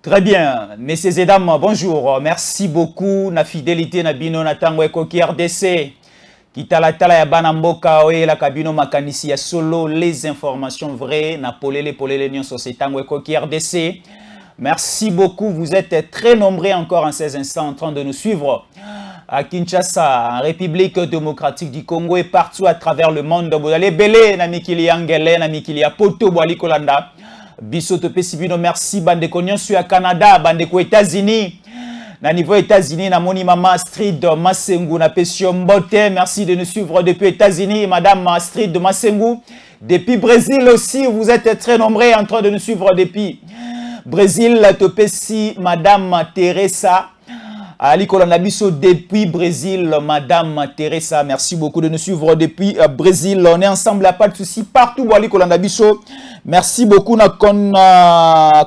Très bien, messieurs et dames, bonjour. Merci beaucoup na fidélité na bino na tango ekoki RDC. Kitala tala ya bana mboka oye la kabino makanisi ya solo les informations vraies na polele nyonso se tango ekoki RDC. Merci beaucoup, vous êtes très nombreux encore en ces instants en train de nous suivre à Kinshasa, en République démocratique du Congo et partout à travers le monde. Vous allez belé na mikili angele na mikili ya poto boali kolanda. Bisoto Pesibino, merci Bandeko Nyonsu à Canada, Bandeko États-Unis. Na niveau États-Unis, na moni Maman Astrid Masengu na Pesio Mbote. Merci de nous suivre depuis États-Unis, Madame Astrid Masengu. Depuis Brésil aussi, vous êtes très nombreux en train de nous suivre depuis Brésil. Topesi, Madame Teresa. Ali Kolanabiso depuis Brésil, Madame Teresa, merci beaucoup de nous suivre depuis Brésil. On est ensemble, pas de souci, partout. Ali Kolanabiso, merci beaucoup. Na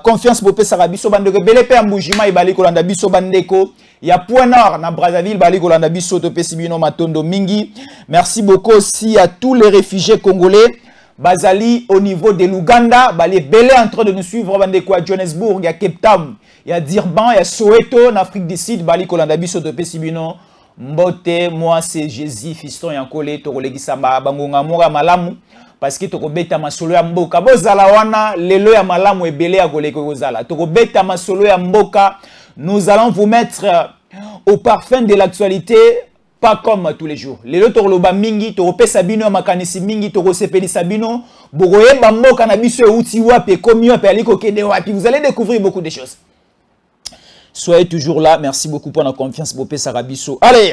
confiance pour Sarabiso Bandeko. Bele Père Mboujima et Bali Kolanabiso Bandeko. Il y a Point Nord, na Brazzaville, Bali Kolanabiso, Topesibino Matondo Mingi. Merci beaucoup aussi à tous les réfugiés congolais. Bazali au niveau de l'Ouganda, Bali Belé en train de nous suivre Bandeko à Johannesburg, il y a Cape Town. Il y a Durban, il y a Soweto, en Afrique du Sud, Bali Kolandabiso de Pesibino, Mbote, moi c'est Jésus, fiston Yankole, Tokolegisamba, Bangonga Mora Malamu, parce que Tokobeta Masolo ya Mboka, Bozala wana, Lelo ya Malamu et Belé à Goleko Gozala, Tokobeta Masolo ya Mboka, nous allons vous mettre au parfum de l'actualité, pas comme tous les jours. Lelo Tokoloba Mingi, Tokopé Sabino, Makanisi Mingi, Tokosepeli Sabino, Boroye Bamboka Nabiso Utiwa, Pe Komio, Pe Aliko Kedewa, puis vous allez découvrir beaucoup de choses. Soyez toujours là. Merci beaucoup pour la confiance, Bopé Sarabiso. Allez,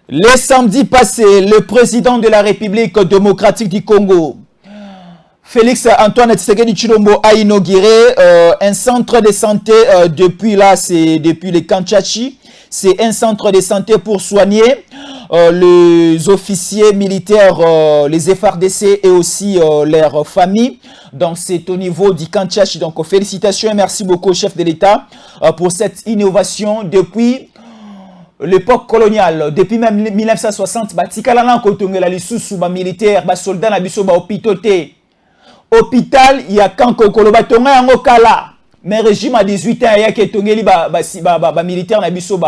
le samedi passé, le président de la République démocratique du Congo, Félix Antoine Tshisekedi Tshilombo, a inauguré un centre de santé depuis le Kanchachi. C'est un centre de santé pour soigner les officiers militaires, les FARDC et aussi leurs familles. Donc c'est au niveau du Kanchachi. Donc félicitations et merci beaucoup au chef de l'État pour cette innovation depuis l'époque coloniale. Depuis même 1960, Batikalana Kotongela Lisusu, militaire, soldats na biso hôpitoté. Hôpital, il y a Kanko Kolobatonga Ngokala. Mais régime à 18 ans, il y a Ketongeli militaire na biso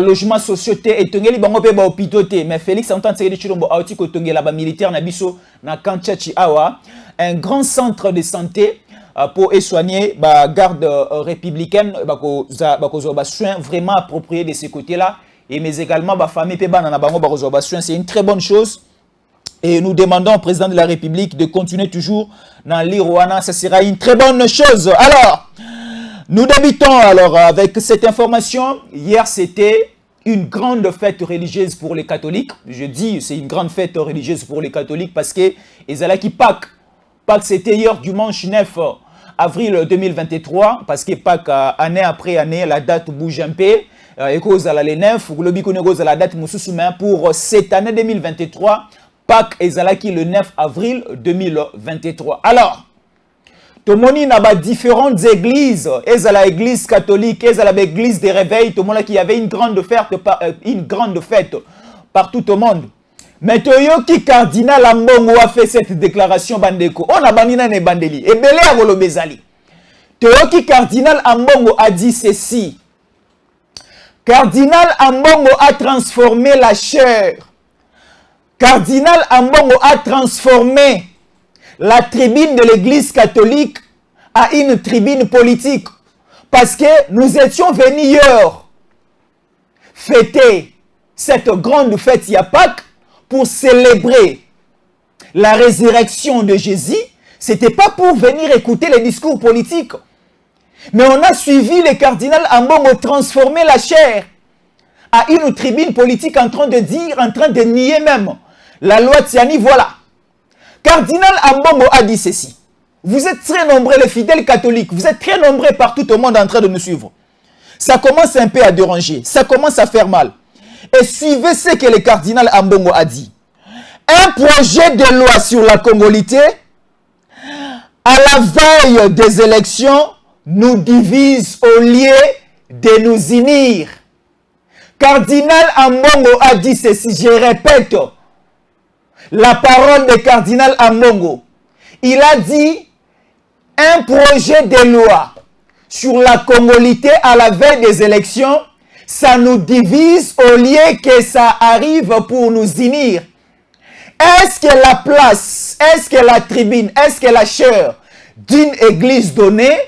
logement société et tongeli bango pe hôpitoté. Mais Félix Antoine Tshisekedi Tshilombo a aussi kotongela militaire na biso na Kanchachi awa, un grand centre de santé pour soigner garde républicaine, soins vraiment appropriés de ce côté-là, et mais également famille pe bana na bango soins, c'est une très bonne chose. Et nous demandons au président de la République de continuer toujours dans l'Irouana, ça sera une très bonne chose. Alors, nous débutons alors avec cette information. Hier, c'était une grande fête religieuse pour les catholiques. Je dis, c'est une grande fête religieuse pour les catholiques parce que Ezalaki Pâques. Pâques, c'était hier, dimanche 9 avril 2023. Parce que Pâques, année après année, la date bouge un peu. Et cause à la 9, la date pour cette année 2023. Pâques Ezalaki le 9 avril 2023. Alors, Tomoni n'a différentes églises. Ezala église catholique, Ezala église des réveils. Tomoni qui avait une grande fête partout au monde. Mais Toyoki cardinal Ambongo a fait cette déclaration bandeko. On a banina ne bandeli. Et belé a volo bezali. Toyoki cardinal Ambongo a dit ceci. Cardinal Ambongo a transformé la chair. Cardinal Ambongo a transformé la tribune de l'église catholique à une tribune politique. Parce que nous étions venus hier fêter cette grande fête, il y a Pâques, pour célébrer la résurrection de Jésus. Ce n'était pas pour venir écouter les discours politiques. Mais on a suivi le cardinal Ambongo transformer la chair à une tribune politique en train de dire, en train de nier même la loi Tiani, voilà. Cardinal Ambongo a dit ceci. Vous êtes très nombreux les fidèles catholiques. Vous êtes très nombreux partout au monde en train de nous suivre. Ça commence un peu à déranger. Ça commence à faire mal. Et suivez ce que le cardinal Ambongo a dit. Un projet de loi sur la congolité, à la veille des élections, nous divise au lieu de nous unir. Cardinal Ambongo a dit ceci, je répète. La parole de cardinal Ambongo. Il a dit un projet de loi sur la congolité à la veille des élections, ça nous divise au lieu que ça arrive pour nous unir. Est-ce que la place, est-ce que la tribune, est-ce que la chair d'une église donnée,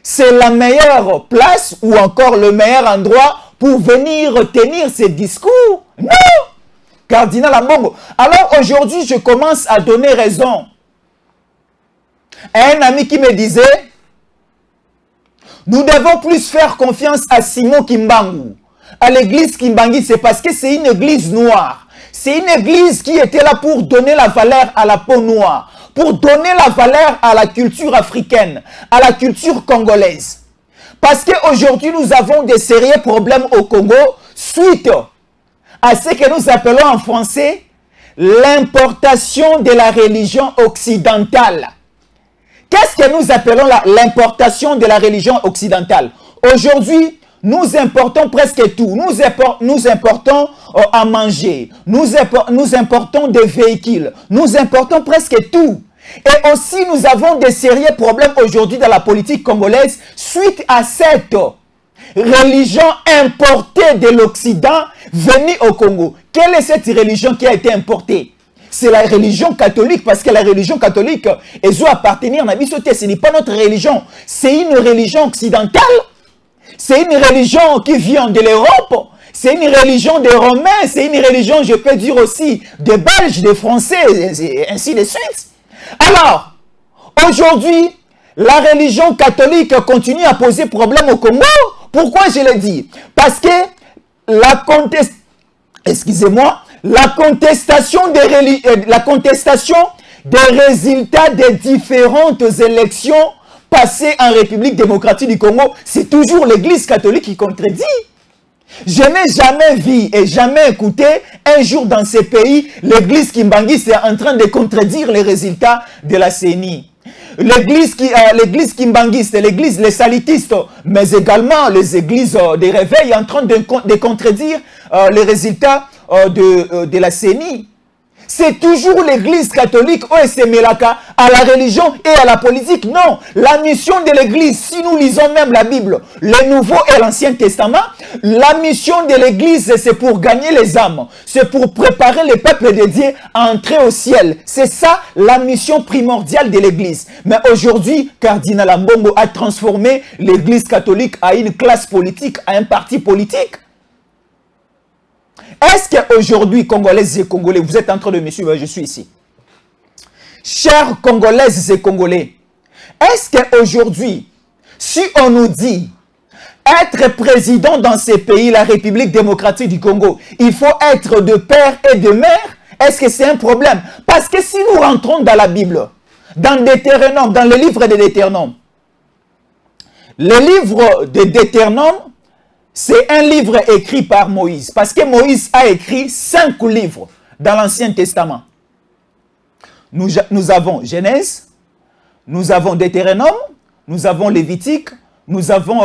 c'est la meilleure place ou encore le meilleur endroit pour venir tenir ces discours? Non! Cardinal Ambongo. Alors aujourd'hui, je commence à donner raison à un ami qui me disait, nous devons plus faire confiance à Simon Kimbangu, à l'église Kimbangi, c'est parce que c'est une église noire. C'est une église qui était là pour donner la valeur à la peau noire, pour donner la valeur à la culture africaine, à la culture congolaise. Parce qu'aujourd'hui, nous avons des sérieux problèmes au Congo suite à ce que nous appelons en français l'importation de la religion occidentale. Qu'est-ce que nous appelons l'importation de la religion occidentale? Aujourd'hui, nous importons presque tout. Nous importons à manger. Nous importons des véhicules. Nous importons presque tout. Et aussi, nous avons des sérieux problèmes aujourd'hui dans la politique congolaise suite à cette religion importée de l'Occident venue au Congo. Quelle est cette religion qui a été importée? C'est la religion catholique, parce que la religion catholique, elle doit appartenir à Bisoté. Ce n'est pas notre religion. C'est une religion occidentale. C'est une religion qui vient de l'Europe. C'est une religion des Romains. C'est une religion, je peux dire aussi, des Belges, des Français, et ainsi de suite. Alors, aujourd'hui, la religion catholique continue à poser problème au Congo. Pourquoi je le dis? Parce que la contestation des résultats des différentes élections passées en République démocratique du Congo, c'est toujours l'Église catholique qui contredit. Je n'ai jamais vu et jamais écouté un jour dans ces pays, l'Église Kimbanguiste est en train de contredire les résultats de la CENI. L'église Kimbanguiste, l'église les salitistes, mais également les églises des réveils en train de contredire les résultats de la CENI. C'est toujours l'église catholique OSMLaka à la religion et à la politique. Non, la mission de l'église, si nous lisons même la Bible, le Nouveau et l'Ancien Testament, la mission de l'église, c'est pour gagner les âmes. C'est pour préparer les peuples de Dieu à entrer au ciel. C'est ça la mission primordiale de l'église. Mais aujourd'hui, Cardinal Ambongo a transformé l'église catholique à une classe politique, à un parti politique. Est-ce qu'aujourd'hui, Congolaises et Congolais, vous êtes en train de me suivre, je suis ici. Chers Congolaises et Congolais, est-ce qu'aujourd'hui, si on nous dit être président dans ces pays, la République démocratique du Congo, il faut être de père et de mère, est-ce que c'est un problème? Parce que si nous rentrons dans la Bible, dans Deutéronome, dans le livre de Deutéronome, le livre de Deutéronome, c'est un livre écrit par Moïse. Parce que Moïse a écrit 5 livres dans l'Ancien Testament. Nous avons Genèse, nous avons Deutéronome, nous avons Lévitique, nous avons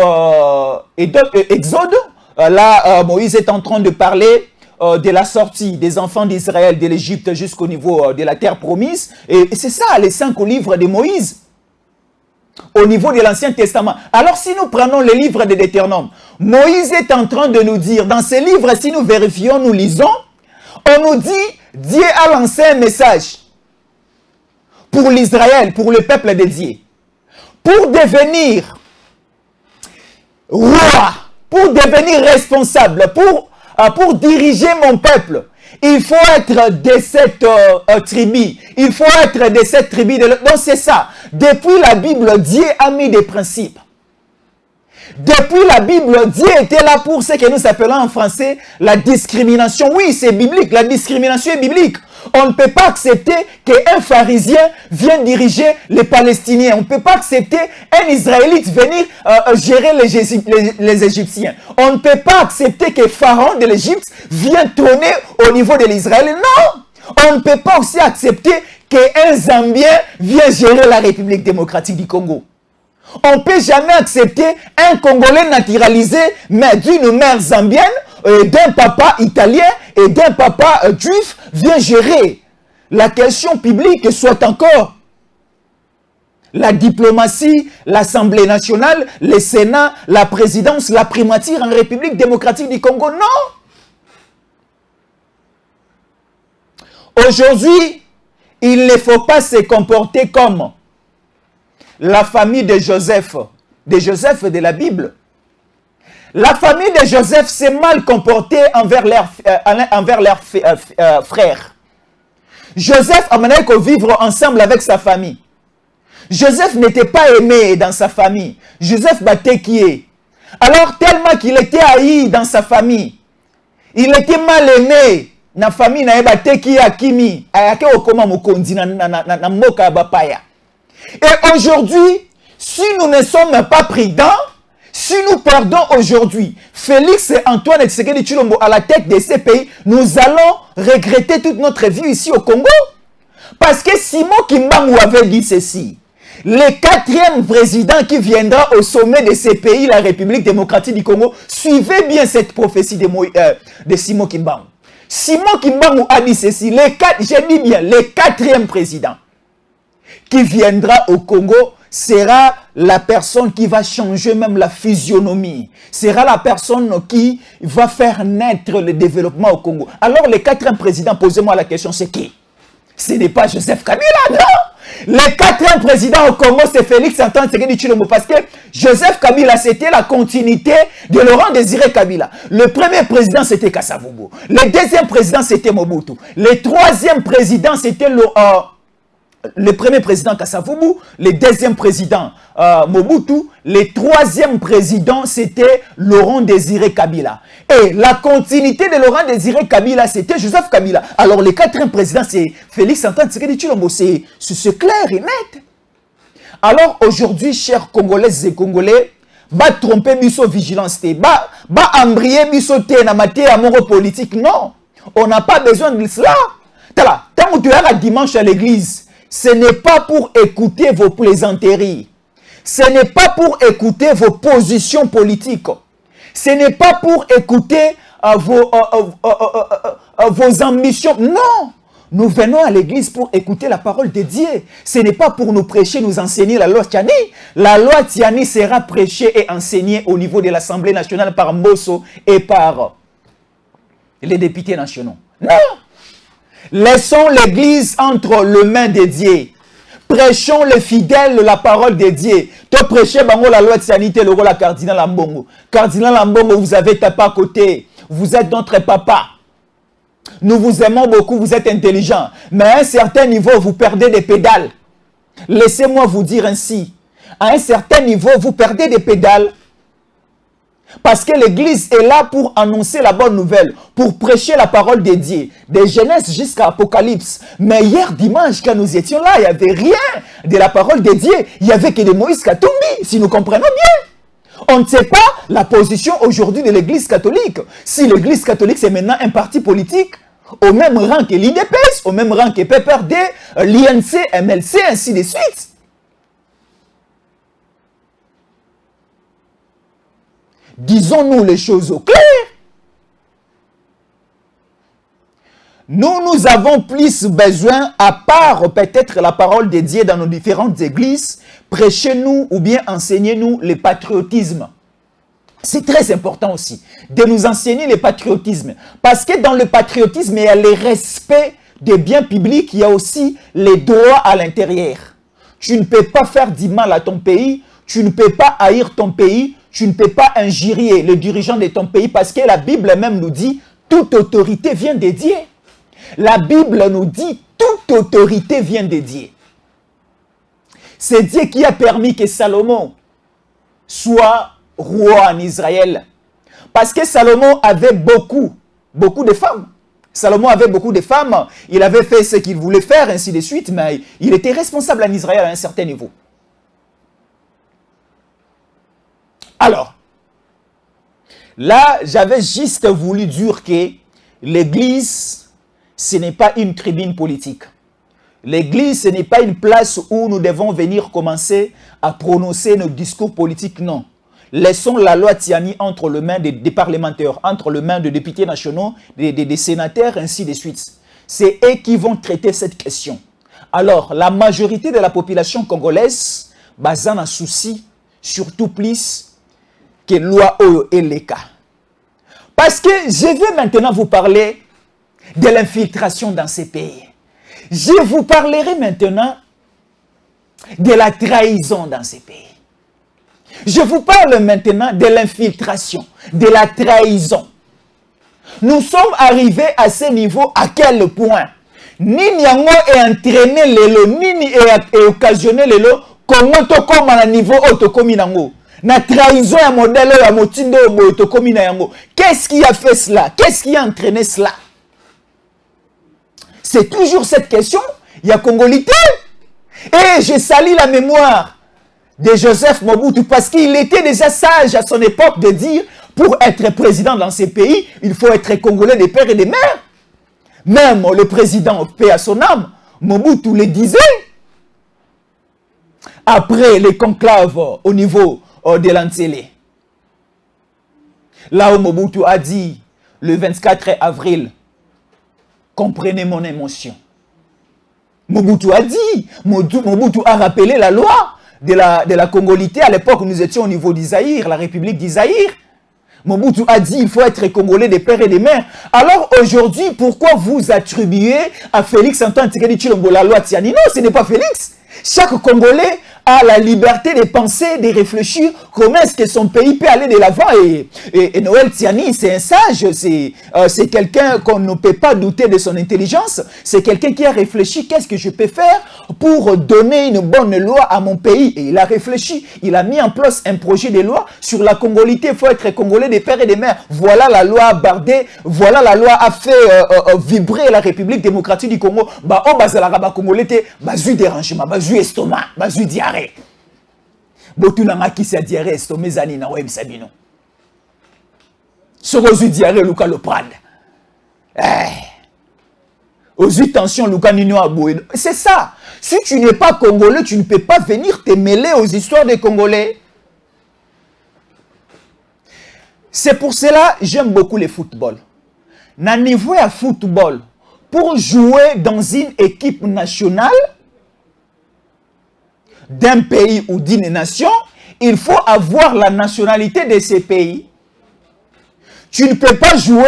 Exode. Là, Moïse est en train de parler de la sortie des enfants d'Israël de l'Égypte jusqu'au niveau de la terre promise. Et c'est ça, les 5 livres de Moïse. Au niveau de l'Ancien Testament. Alors si nous prenons le livre de Deutéronome, Moïse est en train de nous dire, dans ce livre, si nous vérifions, nous lisons, on nous dit, Dieu a lancé un message pour l'Israël, pour le peuple de Dieu, pour devenir roi, pour devenir responsable, pour diriger mon peuple. Il faut être de cette tribu. Il faut être de cette tribu. Donc c'est ça. Depuis la Bible, Dieu a mis des principes. Depuis la Bible, Dieu était là pour ce que nous appelons en français la discrimination. Oui, c'est biblique. La discrimination est biblique. On ne peut pas accepter qu'un pharisien vienne diriger les Palestiniens. On ne peut pas accepter un Israélite venir gérer les Égyptiens. On ne peut pas accepter que Pharaon de l'Égypte vienne tourner au niveau de l'Israël. Non! On ne peut pas aussi accepter qu'un Zambien vienne gérer la République démocratique du Congo. On ne peut jamais accepter un Congolais naturalisé, mais d'une mère zambienne, d'un papa italien et d'un papa juif vient gérer. La question publique soit encore la diplomatie, l'Assemblée nationale, le Sénat, la présidence, la primature en République démocratique du Congo. Non! Aujourd'hui, il ne faut pas se comporter comme la famille de Joseph de la Bible. La famille de Joseph s'est mal comportée envers leurs frères. Joseph a mené qu'à vivre ensemble avec sa famille. Joseph n'était pas aimé dans sa famille. Joseph battait qui est. Alors tellement qu'il était haï dans sa famille, il était mal aimé. Na famille na battait qui akimi, ayake okoma mokondi na moka bapaya. Et aujourd'hui, si nous ne sommes pas prudents, si nous perdons aujourd'hui Félix et Antoine Tshisekedi Tshilombo à la tête de ces pays, nous allons regretter toute notre vie ici au Congo. Parce que Simon Kimbangu avait dit ceci. Le 4e président qui viendra au sommet de ces pays, la République démocratique du Congo, suivez bien cette prophétie de Simon Kimbangu. Simon Kimbangu a dit ceci, j'ai dit bien, le 4e président qui viendra au Congo sera la personne qui va changer même la physionomie. Sera la personne qui va faire naître le développement au Congo. Alors le 4e président, posez-moi la question, c'est qui? Ce n'est pas Joseph Kabila, non! Le 4e président au Congo, c'est Félix Antoine Tshisekedi Tshilombo, parce que Joseph Kabila, c'était la continuité de Laurent Désiré Kabila. Le premier président, c'était Kasavubu. Le 2e président, c'était Mobutu. Le 3e président, c'était le premier président Kasavubu, le 2e président Mobutu, le 3e président c'était Laurent Désiré Kabila. Et la continuité de Laurent Désiré Kabila, c'était Joseph Kabila. Alors le 4e président c'est Félix Antoine Tshisekedi Tshilombo, c'est clair et net. Alors aujourd'hui, chers Congolaises et Congolais, va tromper biso vigilance, va embrayer biso te na matière amour politique. Non, on n'a pas besoin de cela. Tant que tu es dimanche à l'église, ce n'est pas pour écouter vos plaisanteries. Ce n'est pas pour écouter vos positions politiques. Ce n'est pas pour écouter vos ambitions. Non! Nous venons à l'église pour écouter la parole de Dieu. Ce n'est pas pour nous prêcher, nous enseigner la loi Tiani. La loi Tiani sera prêchée et enseignée au niveau de l'Assemblée nationale par Mbosso et par les députés nationaux. Non! Laissons l'église entre les mains de Dieu. Prêchons les fidèles la parole de Dieu. Te prêchez bango la loi de sanité, le rôle à Cardinal Ambongo. Cardinal Ambongo, vous avez tapé à côté. Vous êtes notre papa. Nous vous aimons beaucoup, vous êtes intelligent. Mais à un certain niveau, vous perdez des pédales. Laissez-moi vous dire ainsi. À un certain niveau, vous perdez des pédales. Parce que l'église est là pour annoncer la bonne nouvelle, pour prêcher la parole de Dieu, de Genèse jusqu'à Apocalypse. Mais hier dimanche, quand nous étions là, il n'y avait rien de la parole de Dieu. Il n'y avait que de Moïse Katumbi, si nous comprenons bien. On ne sait pas la position aujourd'hui de l'église catholique. Si l'église catholique, c'est maintenant un parti politique, au même rang que l'IDPS, au même rang que PPRD, l'INC, MLC, ainsi de suite. Disons-nous les choses au clair. Nous avons plus besoin, à part peut-être la parole de Dieu dans nos différentes églises, prêchez-nous ou bien enseignez-nous le patriotisme. C'est très important aussi de nous enseigner le patriotisme. Parce que dans le patriotisme, il y a le respect des biens publics, il y a aussi les droits à l'intérieur. Tu ne peux pas faire du mal à ton pays, tu ne peux pas haïr ton pays, tu ne peux pas injurier le dirigeant de ton pays parce que la Bible même nous dit toute autorité vient de Dieu. La Bible nous dit toute autorité vient de Dieu. C'est Dieu qui a permis que Salomon soit roi en Israël. Parce que Salomon avait beaucoup de femmes. Salomon avait beaucoup de femmes. Il avait fait ce qu'il voulait faire, ainsi de suite, mais il était responsable en Israël à un certain niveau. Alors, là, j'avais juste voulu dire que l'église, ce n'est pas une tribune politique. L'église, ce n'est pas une place où nous devons venir commencer à prononcer nos discours politiques, non. Laissons la loi Tiani entre les mains des parlementaires, entre les mains des députés nationaux, des sénateurs, ainsi de suite. C'est eux qui vont traiter cette question. Alors, la majorité de la population congolaise, bazan un souci, surtout plus que loi Oyo et les cas. Parce que je vais maintenant vous parler de l'infiltration dans ces pays. Je vous parlerai maintenant de la trahison dans ces pays. Je vous parle maintenant de l'infiltration, de la trahison. Nous sommes arrivés à ce niveau à quel point Nini yango est entraîné lelo, Nini est occasionné lelo, comment to comme à niveau autocomi nango. Na trahison ya modèle ya motindo autocomi na yango. Qu'est-ce qui a fait cela? Qu'est-ce qui a entraîné cela? C'est toujours cette question. Il y a Congolité. Et je salue la mémoire de Joseph Mobutu parce qu'il était déjà sage à son époque de dire pour être président dans ces pays, il faut être congolais des pères et des mères. Même le président, paix à son âme, Mobutu le disait. Après les conclaves au niveau de l'Antsélé. Là où Mobutu a dit le 24 avril, comprenez mon émotion. Mobutu a dit, Mobutu a rappelé la loi de la Congolité à l'époque où nous étions au niveau d'Isaïr, la République d'Isaïr. Mobutu a dit il faut être congolais des pères et des mères. Alors aujourd'hui, pourquoi vous attribuez à Félix Antoine Tshisekedi Tshilombo la loi Tiani? Non, ce n'est pas Félix. Chaque Congolais a la liberté de penser, de réfléchir comment est-ce que son pays peut aller de l'avant. Et Noël Tiani, c'est un sage, c'est quelqu'un qu'on ne peut pas douter de son intelligence. C'est quelqu'un qui a réfléchi, qu'est-ce que je peux faire pour donner une bonne loi à mon pays. Et il a réfléchi, il a mis en place un projet de loi sur la congolité. Il faut être congolais des pères et des mères. Voilà la loi a bardé, voilà la loi a fait vibrer la République démocratique du Congo. Bah, on bazalaka congolais, bazu dérangement, bazu estomac, bazu diarrhée. Botunanga qui s'est diarrhée estomac zani na web sabino. Sorozu diarrhée Luka Loprade. Aux tensions Luka Nino Aboué. C'est ça. Si tu n'es pas congolais, tu ne peux pas venir te mêler aux histoires des Congolais. C'est pour cela que j'aime beaucoup le football. Na niveau à football, pour jouer dans une équipe nationale d'un pays ou d'une nation, il faut avoir la nationalité de ces pays. Tu ne peux pas jouer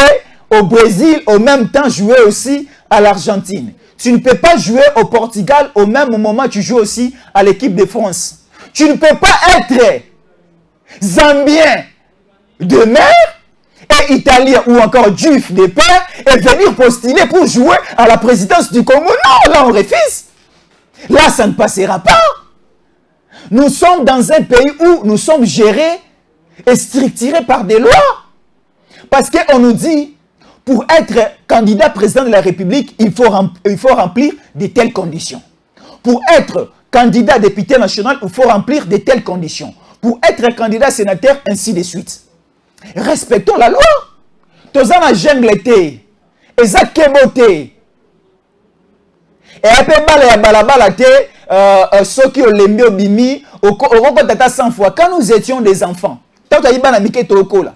au Brésil, au même temps jouer aussi à l'Argentine. Tu ne peux pas jouer au Portugal, au même moment tu joues aussi à l'équipe de France. Tu ne peux pas être Zambien de mère et Italien ou encore Juif de père et venir postuler pour jouer à la présidence du Congo. Non, là on refuse. Là ça ne passera pas. Nous sommes dans un pays où nous sommes gérés et structurés par des lois. Parce qu'on nous dit, pour être candidat président de la République, il faut remplir de telles conditions. Pour être candidat député national, il faut remplir de telles conditions. Pour être candidat sénateur, ainsi de suite. Respectons la loi. Tozana jungle te, eza kebote. Et après bala balabala te, soki olembi obimi, okoko tata 100 fois. Quand nous étions des enfants, tant que yibana mike tokola.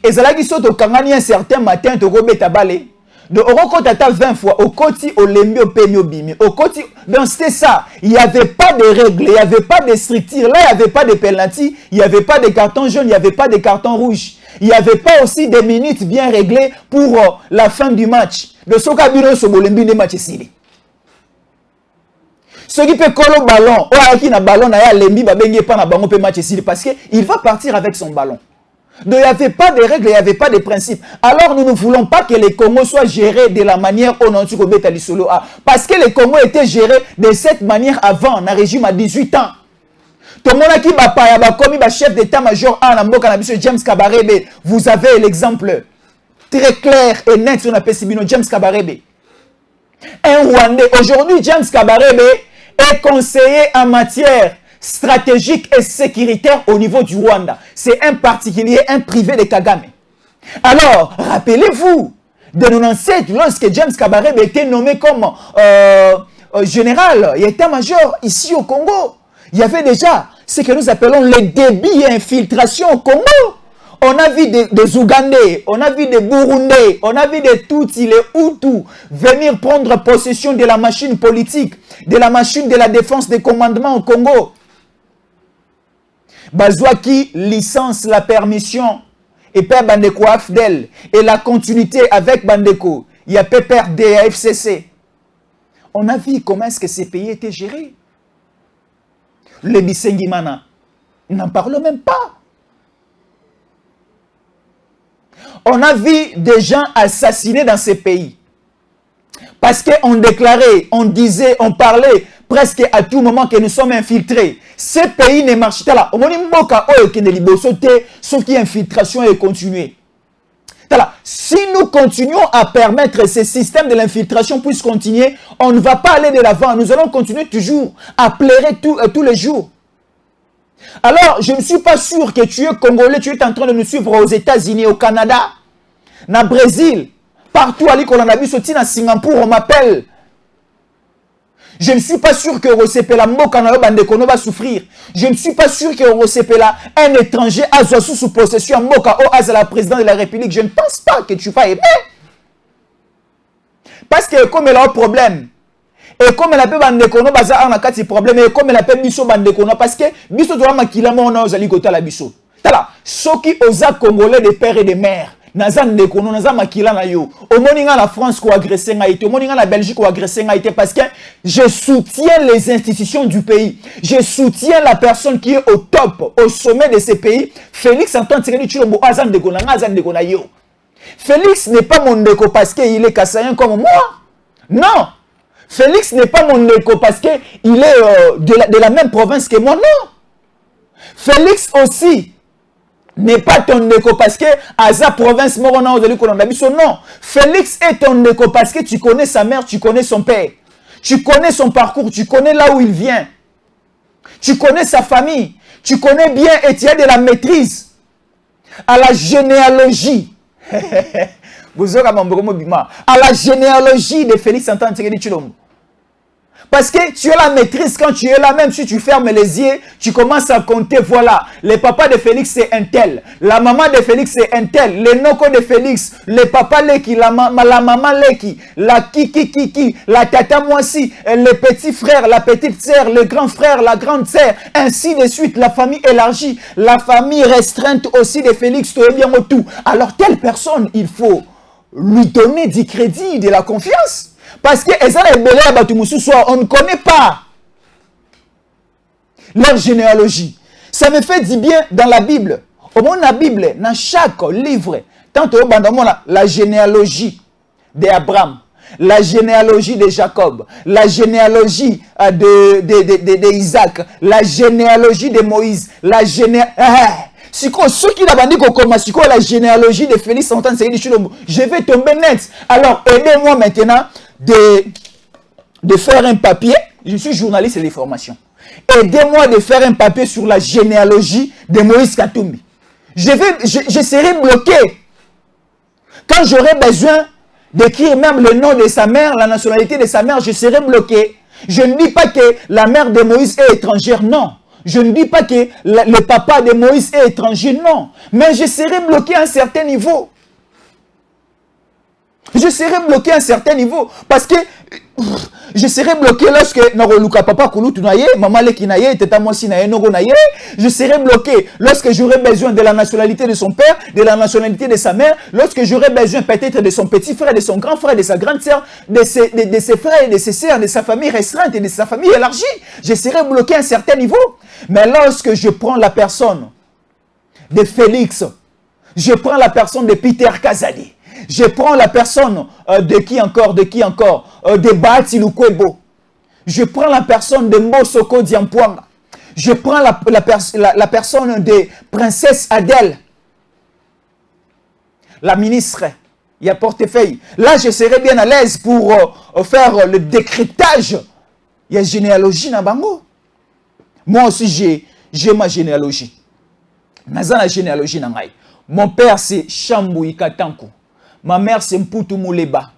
Et zalaki soto kangani un certain matin toko beta balé. De okoko tata 20 fois, okoti olembi opemi obimi. Okoti, donc c'était ça. Il n'y avait pas de règles, il n'y avait pas de structure. Là, il n'y avait pas de penalty, il n'y avait pas de carton jaune, il n'y avait pas de carton rouge. Il n'y avait pas aussi des minutes bien réglées pour la fin du match. De ce cas, bino so bolembi de match ici. Ce qui peut coller au ballon, ou qui na ballon na ya lembi ba bengi pa na bango pe match ici parce que il va partir avec son ballon. Donc il n'y avait pas de règles, il n'y avait pas de principes. Alors nous ne voulons pas que les Congos soient gérés de la manière dont on a dit solo. Parce que les Congos étaient gérés de cette manière avant, dans le régime à 18 ans. Tout le monde qui a commis le chef d'état-major à James Kabarebe. Vous avez l'exemple très clair et net sur la Pessibino, James Kabarebe. Un Rwandais. Aujourd'hui, James Kabarebe est conseiller en matière stratégique et sécuritaire au niveau du Rwanda. C'est un particulier, un privé de Kagame. Alors, rappelez-vous, de 97, lorsque James Kabarebe était nommé comme général et état-major ici au Congo, il y avait déjà ce que nous appelons les débits et infiltrations au Congo. On a vu des Ougandais, on a vu des Burundais, on a vu des Tutsis, les Hutus venir prendre possession de la machine politique, de la machine de la défense des commandements au Congo. Bazouaki licence la permission et Père Bandeko Afdel et la continuité avec Bandeko. Il y a PPRD à FCC. On a vu comment est-ce que ces pays étaient gérés. Les Bisengimana, n'en parlons même pas. On a vu des gens assassinés dans ces pays. Parce qu'on déclarait, on disait, on parlait presque à tout moment que nous sommes infiltrés. Ces pays ne marchent pas là. Sauf qu'il y a infiltration et continuer. Si nous continuons à permettre ce système de l'infiltration puisse continuer, on ne va pas aller de l'avant. Nous allons continuer toujours à pleurer tous les jours. Alors, je ne suis pas sûr que tu es Congolais, tu es en train de nous suivre aux États-Unis, au Canada, au Brésil, partout à l'Ikolanabi, à Singapour, on m'appelle. Je ne suis pas sûr que Rosepela Mokanayo Bandekono va souffrir. Je ne suis pas sûr que Rosepela, un étranger, a sous possession Moka ou à la présidente de la République. Je ne pense pas que tu vas aimer. Parce que comme elle a un problème, et comme elle a fait Bandekono, baza on a quatre problèmes, et comme elle a fait Bisso Bandekono, parce que Bisso doit makilama on a osali kota la Bisso. Tala, ceux qui osent Congolais des pères et des mères. Nazan Nekono, Nazan Makila na yo. Au moninga la France qui a agressé Haïti, au moninga la Belgique qui a agressé Haïti, parce que je soutiens les institutions du pays. Je soutiens la personne qui est au top, au sommet de ces pays. Félix Antoine Tshisekedi Tshilombo, Azan Dekona, Azan Dekona yo. Félix n'est pas mon Ndeko parce qu'il est kassayen comme moi. Non. Félix n'est pas mon Ndeko parce qu'il est de la même province que moi. Non. Félix aussi n'est pas ton Ndeko parce que à sa province Morona non. Félix est ton Ndeko parce que tu connais sa mère, tu connais son père. Tu connais son parcours, tu connais là où il vient. Tu connais sa famille. Tu connais bien et tu as de la maîtrise à la généalogie. À la généalogie de Félix Antoine Tshisekedi Tshilombo. Parce que tu as la maîtrise quand tu es là, même si tu fermes les yeux, tu commences à compter, voilà, le papa de Félix c'est un tel, la maman de Félix c'est un tel, le noko de Félix, le papa Leki, la maman Leki, la Kiki, la tata Moissi, le petit frère, la petite sœur, le grand frère, la grande sœur, ainsi de suite, la famille élargie, la famille restreinte aussi de Félix, tout est bien au tout. Alors telle personne, il faut lui donner du crédit, de la confiance. Parce que on ne connaît pas leur généalogie. Ça me fait du bien dans la Bible. Au moins la Bible, dans chaque livre, tant la généalogie d'Abraham, la généalogie de Jacob, la généalogie de Isaac, la généalogie de Moïse, la généalogie... Ceux qui n'ont dit la généalogie de Félix Antoine Tshisekedi Tshilombo, je vais tomber net. Alors, aidez-moi maintenant de faire un papier. Je suis journaliste de formation. Aidez-moi de faire un papier sur la généalogie de Moïse Katumbi. Je serai bloqué. Quand j'aurai besoin d'écrire même le nom de sa mère, la nationalité de sa mère, je serai bloqué. Je ne dis pas que la mère de Moïse est étrangère, non. Je ne dis pas que le papa de Moïse est étranger, non. Mais je serai bloqué à un certain niveau. Je serai bloqué à un certain niveau. Parce que je serai bloqué lorsque papa maman je serai bloqué lorsque j'aurai besoin de la nationalité de son père, de la nationalité de sa mère, lorsque j'aurai besoin peut-être de son petit frère, de son grand frère, de sa grande sœur, de ses frères et de ses sœurs, de sa famille restreinte et de sa famille élargie. Je serai bloqué à un certain niveau. Mais lorsque je prends la personne de Félix, je prends la personne de Peter Kazali, je prends la personne de qui encore, de Bahati Lukwebo. Je prends la personne de Mosoko Diampuanga. Je prends la personne de Princesse Adèle. La ministre, il y a portefeuille. Là, je serai bien à l'aise pour faire le décryptage. Il y a généalogie dans Bango. Moi aussi, j'ai ma généalogie. Naza la généalogie dans Ngai. Mon père, c'est Chambou Ikatanko. Ma mère, c'est Mputu Mouleba.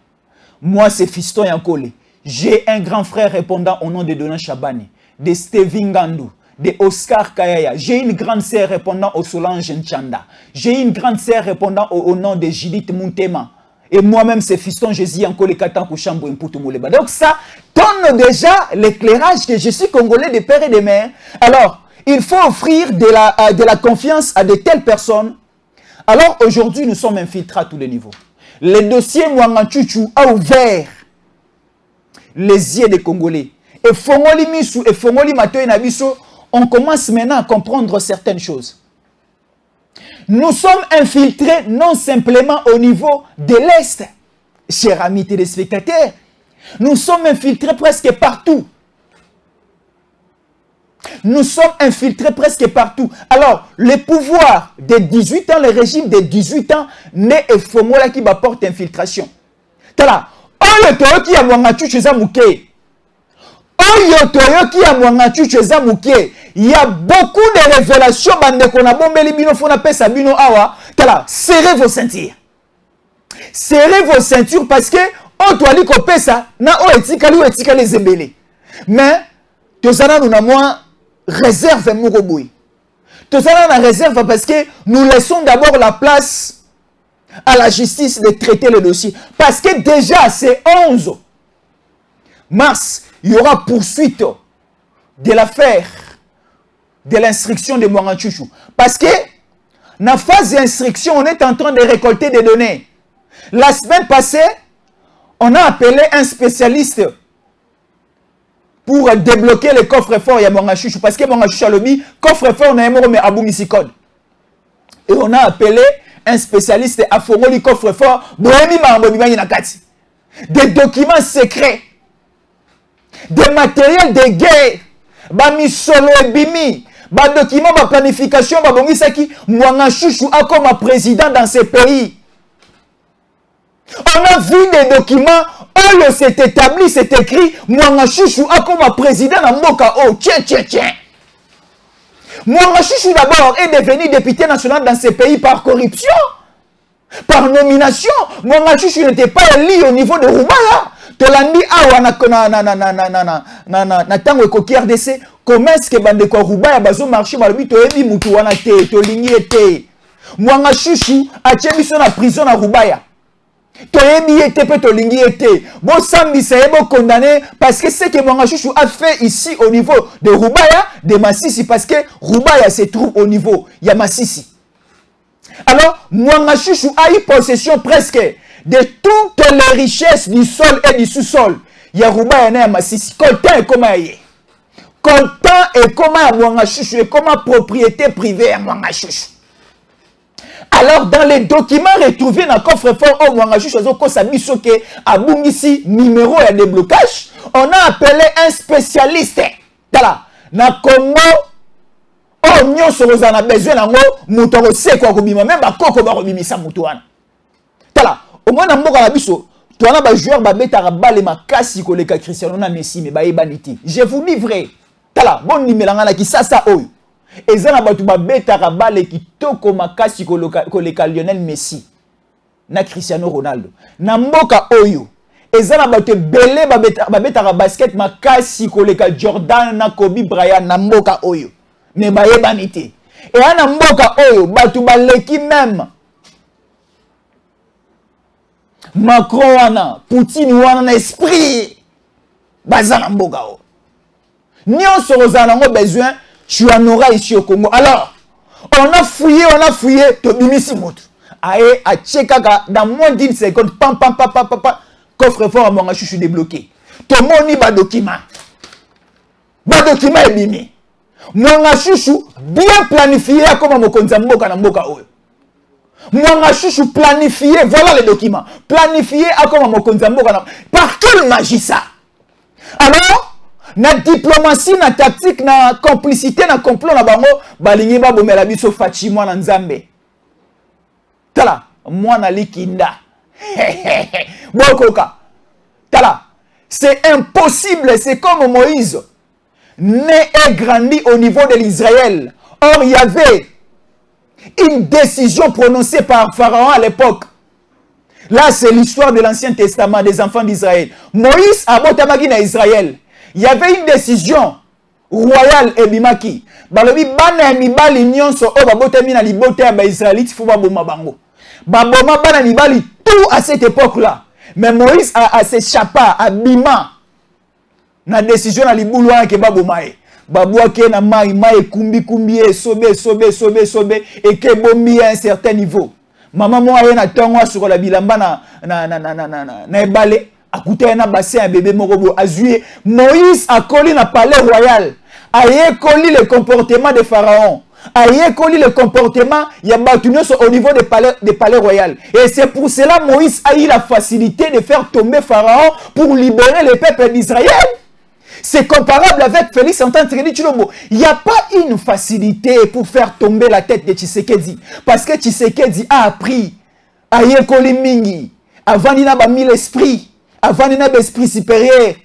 Moi, c'est Fiston Yankole. J'ai un grand frère répondant au nom de Donan Chabani, de Stevie Ngandou, de Oscar Kayaya. J'ai une grande sœur répondant au Solange Nchanda. J'ai une grande sœur répondant au nom de Judith Muntema. Et moi-même, c'est Fiston Jésus en Kolekatan Kouchambo Mputu Mouleba. Donc ça donne déjà l'éclairage que je suis congolais de père et de mère. Alors, il faut offrir de la confiance à de telles personnes. Alors aujourd'hui, nous sommes infiltrés à tous les niveaux. Le dossier Mwanganchuchu a ouvert les yeux des Congolais. Et Fongoli Misu et Fongoli Matoe Nabiso, on commence maintenant à comprendre certaines choses. Nous sommes infiltrés non simplement au niveau de l'Est, chers amis téléspectateurs. Nous sommes infiltrés presque partout. Nous sommes infiltrés presque partout. Alors, le pouvoir de 18 ans, le régime de 18 ans, n'est et Fongola qui apporte infiltration. Tala, oyo toyoki ya mwangachu cheza muke. Oyo toyoki ya mwangachu cheza muke. Il y a beaucoup de révélations bande qu'on a bombé bino fona pesa bino awa. Tala, serrez vos ceintures. Serrez vos ceintures parce que o toali ko pesa na o etikali zembele. Mais tozana nous na moi réserve Mouroboui. Tout ça on a réserve parce que nous laissons d'abord la place à la justice de traiter le dossier. Parce que déjà, c'est 11 mars, il y aura poursuite de l'affaire de l'instruction de Mwanganchuchu. Parce que dans la phase d'instruction, on est en train de récolter des données. La semaine passée, on a appelé un spécialiste pour débloquer le coffre-fort à Mwanganchuchu. Parce que Mwanganchuchu a lobby, coffre-fort, on a un mais Aboumissi Code. Et on a appelé un spécialiste à Fongoli coffre-fort, des documents secrets, des matériels de guerre, des solo et bimi, des documents de planification, Mwanganchuchu a comme président dans ce pays. On a vu des documents où c'est établi, c'est écrit, Mwanganchuchu a comme président dans Mboka. Oh, tiens. Mwanganchuchu d'abord est devenu député national dans ce pays par corruption, par nomination. Mwanganchuchu n'était pas élu au niveau de Roubaya. Tolandi awa na tango ekoki RDC, comment est-ce que bande ko Roubaya bazo marché balobi to yebi mutu wana te, to lingi ete. Mwanganchuchu a biso na prison na Roubaya. Toyebi ete pe to lingi ete. Bon sambi sebo condamné parce que ce que Mwanganchuchu a fait ici au niveau de Roubaya, de Massissi, parce que Roubaya se trouve au niveau ya Massissi. Alors Mwanganchuchu a eu possession presque de toutes les richesses du sol et du sous-sol. Ya Roubaya na ya Massissi. Coltan et comment yé. Coltan et comment Mwanganchuchu et comment propriété privée à Mwanganchuchu. Alors, dans les documents retrouvés dans le coffre-fort au Mwanganchuchu, à Bungisi, numéro de déblocage, on a appelé un spécialiste. Dans le Congo, on a besoin de moutoro seko kubima, même à Koko Barobimisa Moutouana. Au moins, on a besoin de un joueur qui a balé ma casse pour les Cristiano Messi, mais il baniti. Je vous livre. Bon numéro qui ça oyo. Et ça n'a pas tout bêta balé qui toko makasi koleka Lionel Messi na Cristiano Ronaldo na mboka oyo et ça n'a pas tout belé bêta basket makasi koleka Jordan na Kobe Bryant na mboka oyo mais ba yebanité et na mboka oyo batu baleki même Macron wana Poutine wana na esprit baza na mboka oyo nyonso kozana ngo besoin. Tu en auras ici au Congo. Alors, on a fouillé, Tobimisi Moutou. Aïe, à Tchekaka, dans moins d'1 seconde, coffre-fort à Mwanganchuchu débloqué. Tout le monde a document. Document est bimi. Mwanganchuchu bien planifié comme Mokonza Mboka na Mboka Oyo. Mwanganchuchu planifié, voilà les documents. Planifié comme Mokonza Mboka na. Par quelle magie ça? Alors, na diplomatie, na tactique, na complicité, na complot, na bango, balingi ba bomela biso fachi mwana nzambe. Tala, mwana likinda. Bokoka. Tala, c'est impossible, c'est comme Moïse, né et grandi au niveau de l'Israël. Or, il y avait une décision prononcée par Pharaon à l'époque. Là, c'est l'histoire de l'Ancien Testament des enfants d'Israël. Moïse a botamagi na Israël. Il y avait une décision royal ebimaki. Balobi bana mibali nyonso o babotami na libota ya Israélite faut baboma bango. Baboma bana mibali tout à cette époque-là. Mais Moïse a s'échappé à bima na décision na libulu wana ke baboma e. Babouake na mai kumbi sobe et ke bombi à un certain niveau. Maman moi na tongo sur la bilamba na ebale akuta na bassin un bébé morobo azué. Moïse a collé na palais royal. A collé le comportement de Pharaon. A collé le comportement Yabatunios au niveau des palais royal. Et c'est pour cela Moïse a eu la facilité de faire tomber Pharaon pour libérer le peuple d'Israël. C'est comparable avec Félix Antoine Tshisekedi. Il n'y a pas une facilité pour faire tomber la tête de Tshisekedi. Parce que Tshisekedi a appris à Yekoli Mingi, avant d'y avoir mis l'esprit, avant d'y avoir l'esprit supérieur,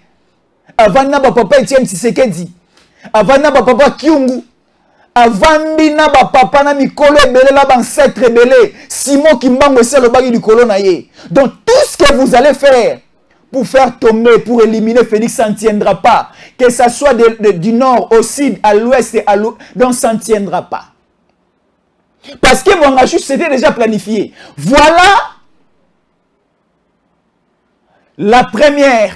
avant d'y avoir papa Etienne Tshisekedi, avant d'y avoir papa Kyungu, avant d'y avoir papa na Mikolo Ebele, là ancêtre Ebele, Simon Kimbango c'est le bagui du colon. Donc tout ce que vous allez faire, pour faire tomber, pour éliminer Félix, ça ne tiendra pas. Que ça soit du nord au sud, à l'ouest et à l'ouest, donc ça ne tiendra pas. Parce que mon rachut c'était déjà planifié. Voilà la première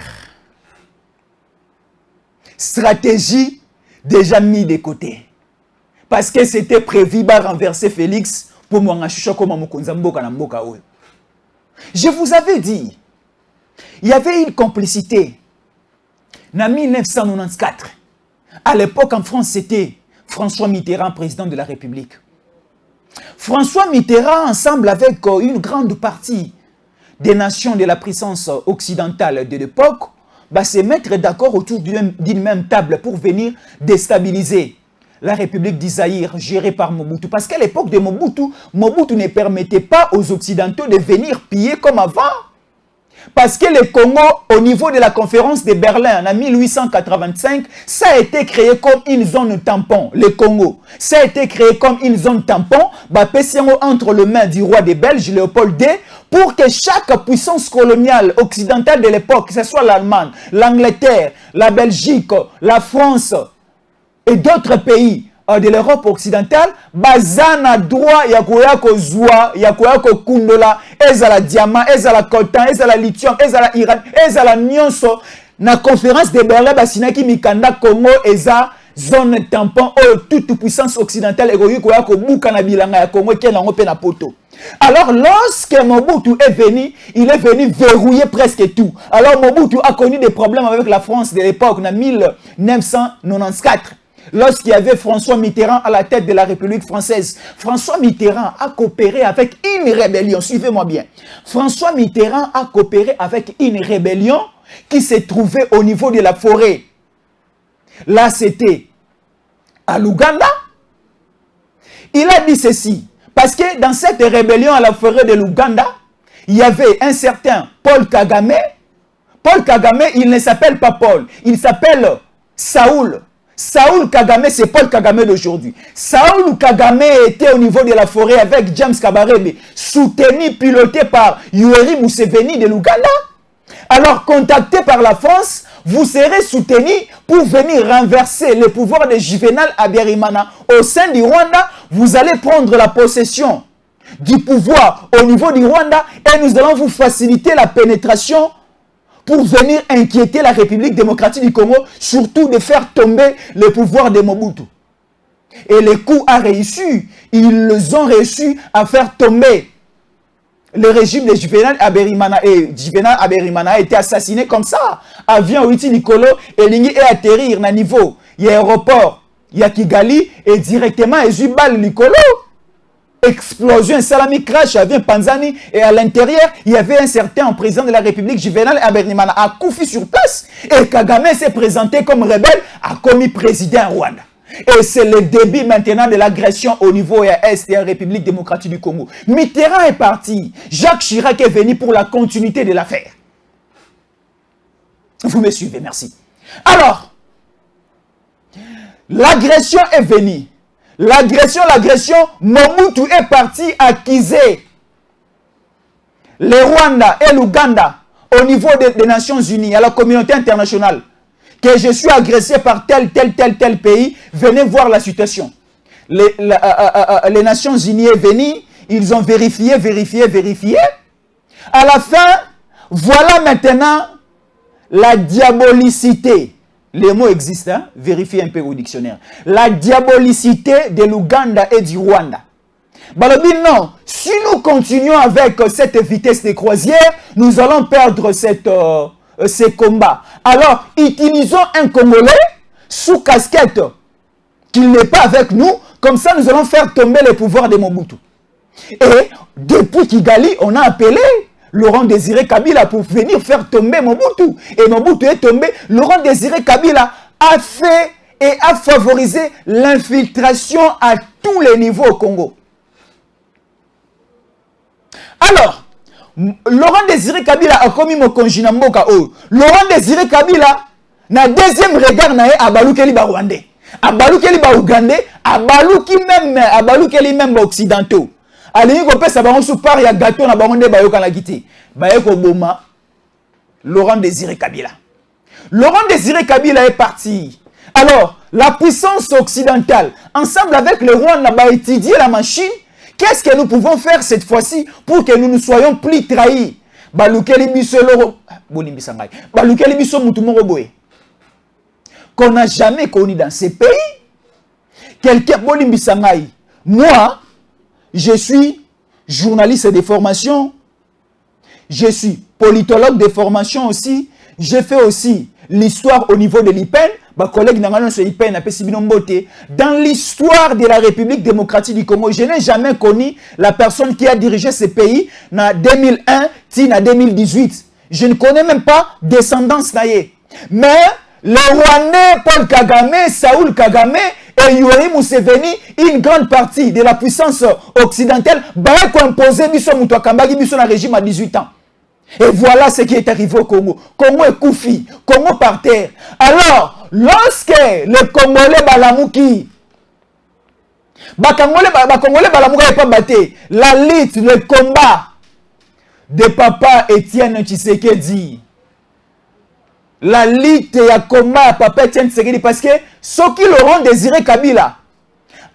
stratégie déjà mise de côté. Parce que c'était prévu de renverser Félix pour mon rachut comme mon konzamboka na mboka oyo. Je vous avais dit, il y avait une complicité. En 1994, à l'époque en France, c'était François Mitterrand, président de la République. François Mitterrand, ensemble avec une grande partie des nations de la puissance occidentale de l'époque, va se mettre d'accord autour d'une même table pour venir déstabiliser la République d'Isaïr gérée par Mobutu. Parce qu'à l'époque de Mobutu, Mobutu ne permettait pas aux Occidentaux de venir piller comme avant. Parce que le Congo, au niveau de la conférence de Berlin en 1885, ça a été créé comme une zone tampon, le Congo. Ça a été créé comme une zone tampon, entre les mains du roi des Belges, Léopold II, pour que chaque puissance coloniale occidentale de l'époque, que ce soit l'Allemagne, l'Angleterre, la Belgique, la France et d'autres pays de l'Europe occidentale, bazana droit yakoyako zwa, yakoyako kundola, ezala diamant, ezala coltan, ezala lithium, ezala iran, ezala nyonso, na conférence de Berlin basinaki mikanda Congo eza zone tampon ou toute puissance occidentale yakoyako buka na bilanga ya Congo qui nango pe na poto. Alors lorsque Mobutu est venu, il est venu verrouiller presque tout. Alors Mobutu a connu des problèmes avec la France de l'époque en 1994. Lorsqu'il y avait François Mitterrand à la tête de la République française, François Mitterrand a coopéré avec une rébellion. Suivez-moi bien. François Mitterrand a coopéré avec une rébellion qui se trouvait au niveau de la forêt. Là, c'était à l'Ouganda. Il a dit ceci. Parce que dans cette rébellion à la forêt de l'Ouganda, il y avait un certain Paul Kagame. Paul Kagame, il ne s'appelle pas Paul. Il s'appelle Saoul. Saoul Kagame, c'est Paul Kagame d'aujourd'hui. Saoul Kagame était au niveau de la forêt avec James Kabarebe, soutenu, piloté par Yoweri Museveni de l'Ouganda. Alors, contacté par la France, vous serez soutenu pour venir renverser le pouvoir de Juvenal Habyarimana au sein du Rwanda. Vous allez prendre la possession du pouvoir au niveau du Rwanda et nous allons vous faciliter la pénétration pour venir inquiéter la République démocratique du Congo, surtout de faire tomber le pouvoir de Mobutu. Et le coup a réussi. Ils ont réussi à faire tomber le régime de Juvenal Habyarimana. Et Juvenal Habyarimana a été assassiné comme ça. Avion Witi Nikolo et Lingi et atterrir à niveau. Il y a aéroport, il y a Kigali et directement et Zubal Nikolo. Explosion, un salami crash, il y avait un Panzani et à l'intérieur, il y avait un certain président de la République, Juvenal Habyarimana, a Koufi sur place et Kagame s'est présenté comme rebelle, a commis président Rwanda. Et c'est le début maintenant de l'agression au niveau est de la République démocratique du Congo. Mitterrand est parti, Jacques Chirac est venu pour la continuité de l'affaire. Vous me suivez, merci. Alors, l'agression est venue. L'agression, Mobutu est parti accuser le Rwanda et l'Ouganda au niveau des Nations Unies, à la communauté internationale. que je suis agressé par tel pays, venez voir la situation. Les Nations Unies sont venues, ils ont vérifié. À la fin, voilà maintenant la diabolicité. Les mots existent, hein? Vérifiez un peu au dictionnaire. La diabolicité de l'Ouganda et du Rwanda. Balobi, non, si nous continuons avec cette vitesse de croisière, nous allons perdre ces combats. Alors, utilisons un Congolais sous casquette qu'il n'est pas avec nous, comme ça nous allons faire tomber le pouvoir de Mobutu. Et depuis Kigali, on a appelé Laurent Désiré Kabila pour venir faire tomber Mobutu. Et Mobutu est tombé. Laurent Désiré Kabila a fait et a favorisé l'infiltration à tous les niveaux au Congo. Alors, Laurent Désiré Kabila a commis mon konjinamboka. Laurent Désiré Kabila, na deuxième regard, na abalukeli ba Rwandais. Abalukeli ba Ougandais, abalukeli même occidentaux. Alingi ko pesa bango sous part ya gâteau na bango nde bayoka na kiti. Bayeko boma Laurent Désiré Kabila. Laurent Désiré Kabila est parti. Alors, la puissance occidentale, ensemble avec le Rwanda, va étudier la machine. Qu'est-ce que nous pouvons faire cette fois-ci pour que nous ne soyons plus trahis? Balukeli biso loro bolimbisangay. Balukeli biso mutumoro boye. Qu'on n'a jamais connu dans ces pays. Quelqu'un bolimbisangay. Moi, je suis journaliste de formation. Je suis politologue de formation aussi. Je fais aussi l'histoire au niveau de l'IPEN. Dans l'histoire de la République démocratique du Congo, je n'ai jamais connu la personne qui a dirigé ce pays en 2001 à 2018. Je ne connais même pas descendance naïe. Mais les Rwandais, Paul Kagame, Saoul Kagame et Yoweri Museveni, une grande partie de la puissance occidentale, va composer le régime à 18 ans. Et voilà ce qui est arrivé au Congo. Congo est koufi, Congo par terre. Alors, lorsque les Congolais balamouki, Congolais balamouki n'est pas battu, la lutte, le combat de papa Étienne Tshisekedi, la lutte et le combat de papa Étienne Tshisekedi, parce que ceux qui Laurent Désiré Kabila,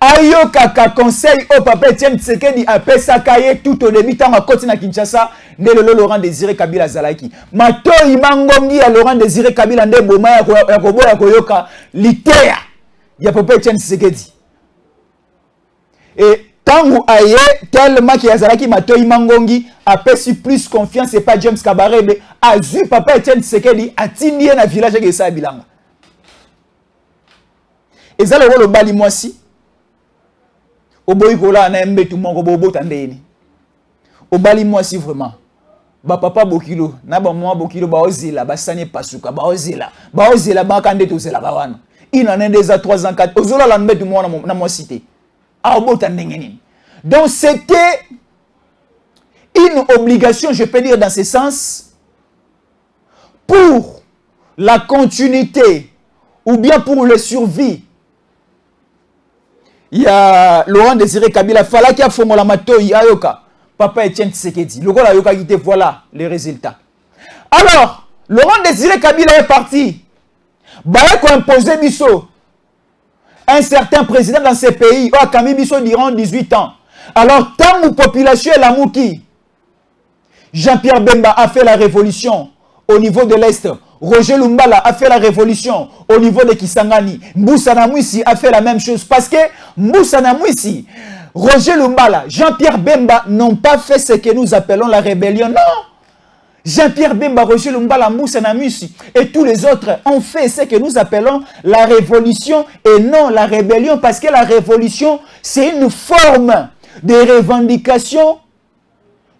Ayokaka conseil au papa Étienne Tshisekedi a pesakaye tout au début tant à côté na Kinshasa ne le Laurent Désiré Kabila zalaki mato imangongi ya Laurent Désiré Kabila nde boma ya koyoka litea ya papa Étienne Tshisekedi et tangu aye tellement ki yazalaki mato imangongi a pesi plus confiance et pas James Kabarebe a zu papa Étienne Tshisekedi a tindi na village ke sa bilanga ezalo le bali mwasi Oboikola na mbetu moko bobota ndeni. Obali mwasi vraiment. Ba papa bokilo, na ba mwa bokilo ba ozela, ba sanye pasuka, ba ozela. Ba ozela ba kande to zela ba wana. Ina nendeza 3 ans 4. Ozola la mbetu mwana na mwa cité. A obota ndengeni. Donc c'était une obligation, je peux dire dans ce sens, pour la continuité ou bien pour le survie. Il y a Laurent Désiré Kabila, fallait qu'il y a Fongola Matoyi, Ayoka, Papa Étienne Tshisekedi. Le gars Ayoka qui voilà les résultats. Alors, Laurent Désiré Kabila est parti. Bayako imposé Bisso, un certain président dans ces pays, a Kami Bisso durant 18 ans. Alors, tant que population est la Mouki, Jean-Pierre Bemba a fait la révolution au niveau de l'Est. Roger Lumbala a fait la révolution au niveau de Kisangani. Mboussa Namouissi a fait la même chose. Parce que Mboussa Namouissi, Roger Lumbala, Jean-Pierre Bemba n'ont pas fait ce que nous appelons la rébellion. Non. Jean-Pierre Bemba, Roger Lumbala, Mboussa Namouissi et tous les autres ont fait ce que nous appelons la révolution et non la rébellion. Parce que la révolution, c'est une forme de revendication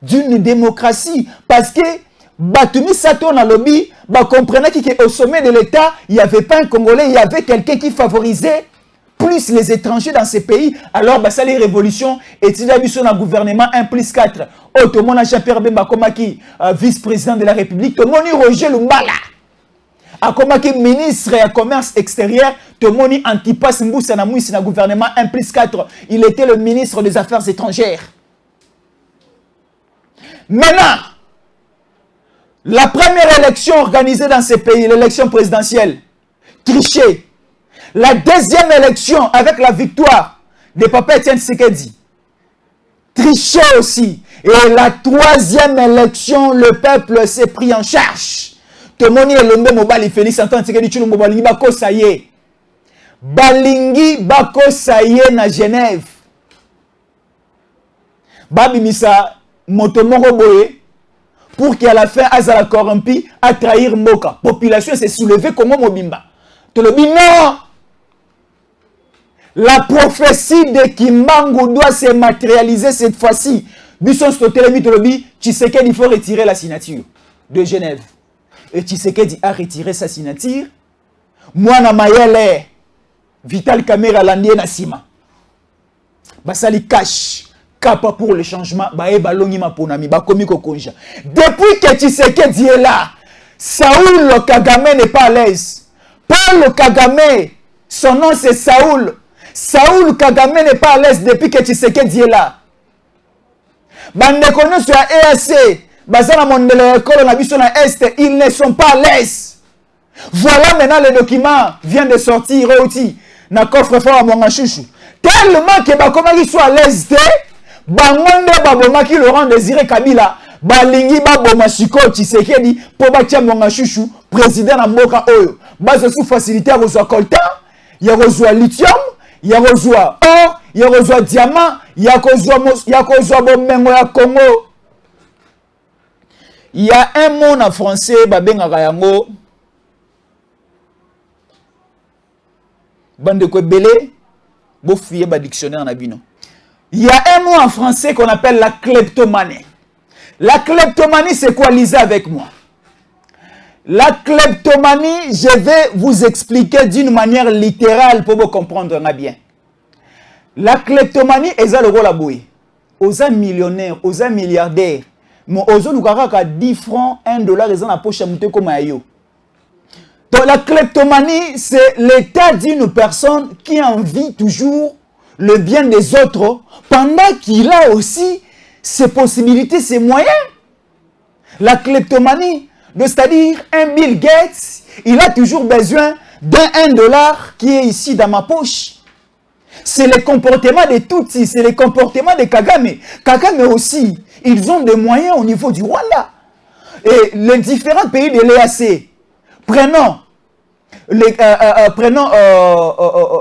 d'une démocratie. Parce que Batumi Sato na lobby, comprenait qu'au sommet de l'État, il n'y avait pas un Congolais, il y avait quelqu'un qui favorisait plus les étrangers dans ces pays. Alors, ça les révolutions, et il y a eu un gouvernement 1+4. Autrement, Jean-Pierre Bemba Komaki, vice-président de la République, Tomoni Roger Lumbala, a Komaki ministre et commerce extérieur, Tomoni Antipas Mboussa Namouissi, dans le gouvernement 1+4. Il était le ministre des Affaires étrangères. Maintenant, la première élection organisée dans ces pays, l'élection présidentielle, triché. La deuxième élection avec la victoire de Papa Etienne Tshisekedi, triché aussi. Et la troisième élection, le peuple s'est pris en charge. Tout le monde est le mobile Félix Antoine Tshisekedi Tshilombo Balingi Bako Saye. Balingi Bako Saye na Genève. Babimisa Motomoro Boye pour qu'à la fin Azala corrompi à trahir Moka. Population s'est soulevée comme Mobimba. Tout le monde non. La prophétie de Kimbangu doit se matérialiser cette fois-ci. Bisson Stotelemi Tolobi, Tshisekedi, il faut retirer la signature de Genève. Et Tshisekedi a retiré sa signature. Mwana Mayele, Vital Kamera Landie Nasima. Basali cash, Kapa pour le changement, Bae Balongi Maponami, Bakomi Kokonja. Depuis que Tshisekedi est là, Saoul Kagame n'est pas à l'aise. Paul Kagame, son nom c'est Saoul. Saoul Kagame n'est pas à l'aise depuis que Tshisekedi est là. Bandeko sur EAC, Bazana Mondele Kolo na biso na Est, ils ne sont pas à l'aise. Voilà maintenant le document vient de sortir aussi na coffre fort à Mongachouchou. Tellement que Bakomaki soit à l'aise, Bangonde Babomaki Laurent Désiré Kabila, Balingi Baboma Siko Tshisekedi pour batia Mongachouchou, président na Mboka Oyo. Base sous facilité à reçoit coltan, il y a reçoit lithium. Il y a reçoit or, il y a reçoit diamant, il y a reçoit bomengo ya Congo. Il y a un mot en français, babengaka yango. Bande ko belé, bo fouiller ba dictionnaire na bino. Il y a un mot en français qu'on appelle la kleptomanie. La kleptomanie, c'est quoi? Lisez avec moi. La kleptomanie, je vais vous expliquer d'une manière littérale pour vous comprendre bien. La kleptomanie est le rôle à bouer. Aux millionnaires, aux milliardaires, mais aux autres, 10 francs, 1 dollar, ils ont la poche à monter comme ayo. Donc la kleptomanie, c'est l'état d'une personne qui envie toujours le bien des autres pendant qu'il a aussi ses possibilités, ses moyens. La kleptomanie, c'est-à-dire un Bill Gates, il a toujours besoin d'un 1 dollar qui est ici dans ma poche. C'est le comportement de Tutsi, c'est le comportement de Kagame. Kagame aussi, ils ont des moyens au niveau du Rwanda. Et les différents pays de l'EAC, prenons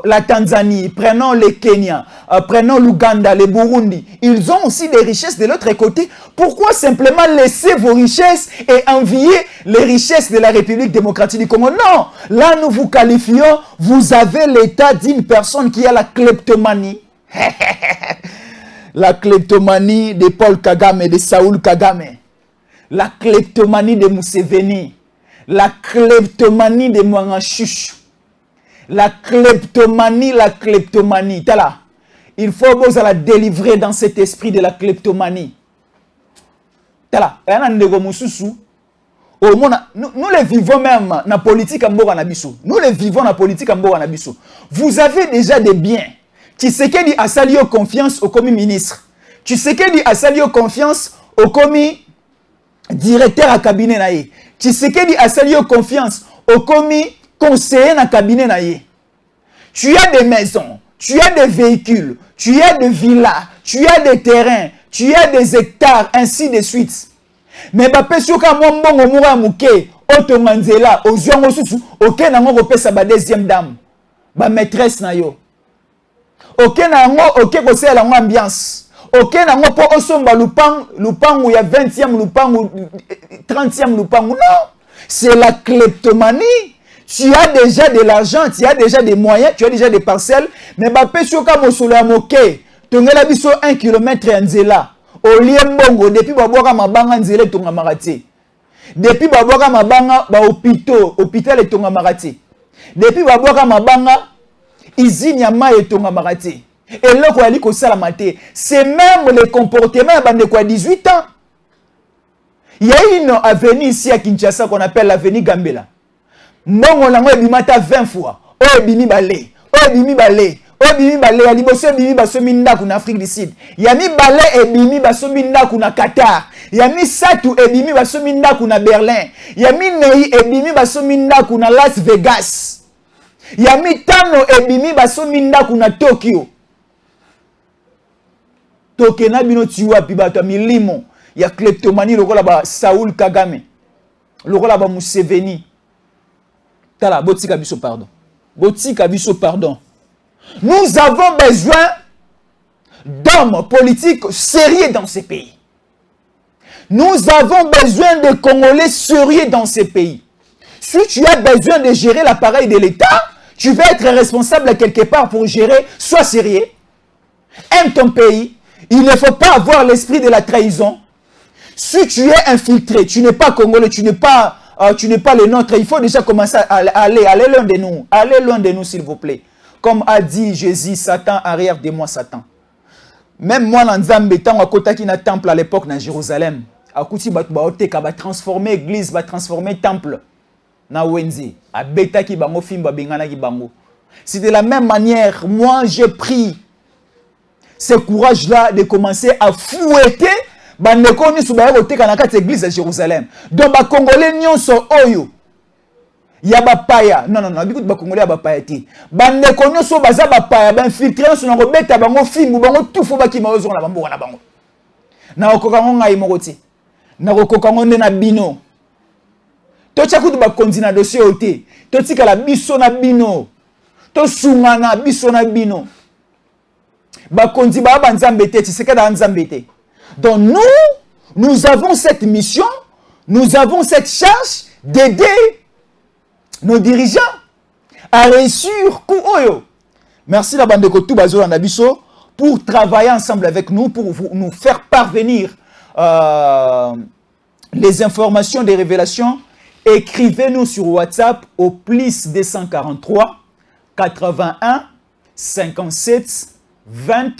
la Tanzanie, prenons le Kenya, prenons l'Ouganda, le Burundi. Ils ont aussi des richesses de l'autre côté. Pourquoi simplement laisser vos richesses et envier les richesses de la République démocratique du Congo? Non, là nous vous qualifions, vous avez l'état d'une personne qui a la kleptomanie. La kleptomanie de Paul Kagame, de Saoul Kagame. La kleptomanie de Museveni. La kleptomanie de Mwangashush. La kleptomanie. Tala. Il faut vous la délivrer dans cet esprit de la kleptomanie. Tala. Nous les vivons même dans la politique Mboka Nabiso. Nous les vivons dans la politique Mboka Nabiso. Vous avez déjà des biens. Tshisekedi a sali confiance au commis ministre. Tshisekedi a sali confiance au commis directeur à cabinet naïe. Tshisekedi a sali confiance au commis conseiller dans cabinet naïe. Tu as des maisons, tu as des véhicules, tu as des villas, tu as des terrains, tu as des hectares, ainsi de suite. Mais bapé soka mbongo moura muke, otomanzela, ozuango susu, ok nango kopesa ba deuxième dame, ba maîtresse na yo. Ok nango, ok kosela lango ambiance. Ok nango po osomba lupangu ya 20e lupangu, 30e lupangu. Non, c'est la kleptomanie. Tu as déjà de l'argent, tu as déjà des moyens, tu as déjà des parcelles, mais bapé soka mosolo ya moke, tongela biso 1 km en nzela. Oliembongo, depuis Baboka Mabanga Nzele Tonga Marati. Depuis Baboka Mabanga, hôpital et Tonga Marati. Depuis Baboka Mabanga, Izinyama et Tonga Marati. Et là, quoi, il Salamate. C'est même le comportement de quoi 18 ans. Il y a une avenue ici à Kinshasa qu'on appelle l'avenue Gambela. Mbongo lango ebimata 20 fois. Oh, ebimi balé. Oh, ebimi balé. Ebimi balé ya liboso ebimi basomi ndaku na Afrique du Sud. Yami balé ebimi basomi ndaku na Qatar. Yami satu ebimi basomi ndaku na Berlin. Yami nei ebimi basomi ndaku na Las Vegas. Ya mitano ebimi baso minda kuna Tokyo. Toke na bino tiwa pi bato milimo ya kleptomanie lokola ba Saoul Kagame. Lokola ba Museveni. Tala botika biso pardon. Botika biso pardon. Nous avons besoin d'hommes politiques sérieux dans ces pays. Nous avons besoin de Congolais sérieux dans ces pays. Si tu as besoin de gérer l'appareil de l'État, tu vas être responsable quelque part pour gérer, sois sérieux. Aime ton pays. Il ne faut pas avoir l'esprit de la trahison. Si tu es infiltré, tu n'es pas Congolais, tu n'es pas le nôtre, il faut déjà commencer à aller loin de nous. Allez loin de nous, s'il vous plaît. Comme a dit Jésus, Satan, arrière de moi, Satan. Même moi, dans Nzambe, tant à côté qui n'a temple à l'époque dans Jérusalem, à côté va transformer église, va transformer temple. Na Wenzi, à beta qui bango fimba bengana qui bango. C'est de la même manière, moi j'ai pris ce courage-là de commencer à fouetter bandeko ni subaya kote kanaka église à Jérusalem. Donc ba Congolais nyonso oyo. Ya ba paya. Non, bikut ba Congolais ba paya ti. Bandeko nyonso baza ba paya, ba infiltré so na ko beta bango fimbu bango tufu ba ki maozo na bambo na bango. Na okokango ngai mokoti. Na okokango nde na bino. To tchakutu ba konzina dossier ote. To tika la biso na bino. To sungana biso na bino. Ba konzi ba nzambe te, tseka da nzambe te. Donc nous avons cette mission, nous avons cette charge d'aider nos dirigeants à réussir Kouoyo. Merci la bande de Kotou Bazo Nabiso pour travailler ensemble avec nous, pour nous faire parvenir les informations des révélations. Écrivez-nous sur WhatsApp au plus 243 81 57 20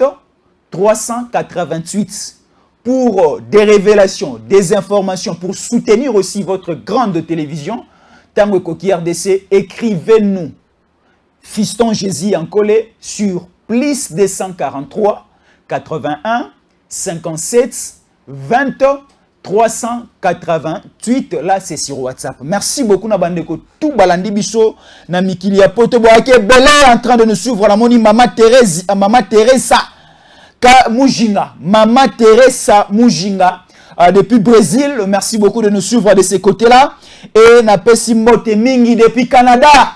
388 pour des révélations, des informations, pour soutenir aussi votre grande télévision. Tango Koki RDC, écrivez-nous Fiston Jésus en collé sur plus 243 81 57 20 388. Là, c'est sur WhatsApp. Merci beaucoup, Nabandeko. Tout balandi biso, na mikilia poto boake belé en train de nous suivre. La moni Maman Teresa Mujinga. Maman Teresa Mujinga. Depuis Brésil. Merci beaucoup de nous suivre de ces côtés-là. Et na pesi mote mingi depuis Canada.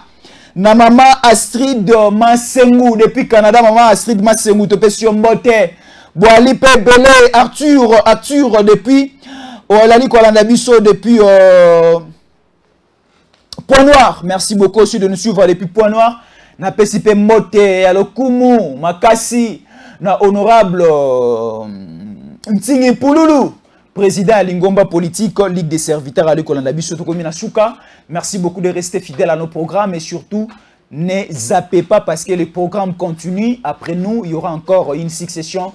Na Maman Astrid Masengu depuis Canada. Maman Astrid Masengu. Te pesi mote. Boali pe belé Arthur depuis Olali Kolanda Biso depuis Point Noir. Merci beaucoup aussi de nous suivre depuis Point Noir. Na pesipe mote alokumu makasi na honorable Ntingi Pululu, président à Lingomba politique, Ligue des serviteurs à Kolanda Biso Tokomina Souka. Merci beaucoup de rester fidèle à nos programmes et surtout ne zappez pas parce que les programmes continuent. Après nous, il y aura encore une succession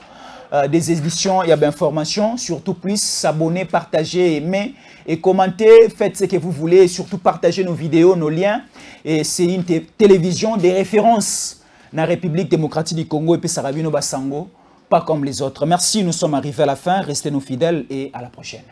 des éditions, il y a d'informations, surtout plus s'abonner, partager, aimer et commenter, faites ce que vous voulez et surtout partagez nos vidéos, nos liens. Et c'est une télévision des références dans la République démocratique du Congo et puis Sarabino Basango, pas comme les autres. Merci, nous sommes arrivés à la fin, restez nous fidèles et à la prochaine.